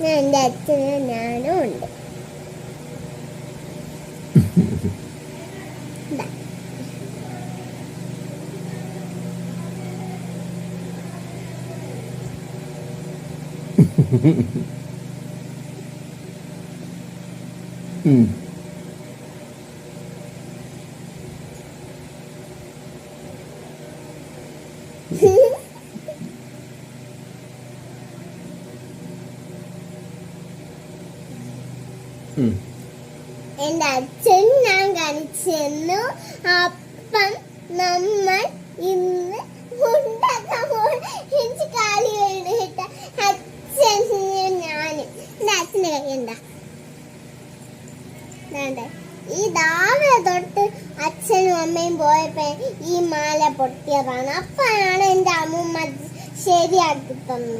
എൻ്റെ അച്ഛനും ഞാനും ഉണ്ട്. എൻ്റെ അച്ഛൻ ഞാൻ കാണിച്ചു. അപ്പം നമ്മൾ ഇന്ന് എനിക്ക് കാലി വേണ്ടിട്ട് അച്ഛനും ഞാനും. എൻ്റെ അച്ഛൻ്റെ കൈയുണ്ട ഈ രാവിലെ തൊട്ട് അച്ഛനും അമ്മയും പോയപ്പോ ഈ മാല പൊട്ടിയതാണ്. അപ്പോഴാണ് എൻ്റെ അമ്മൂമ്മ ശരിയാക്കി തന്നത്.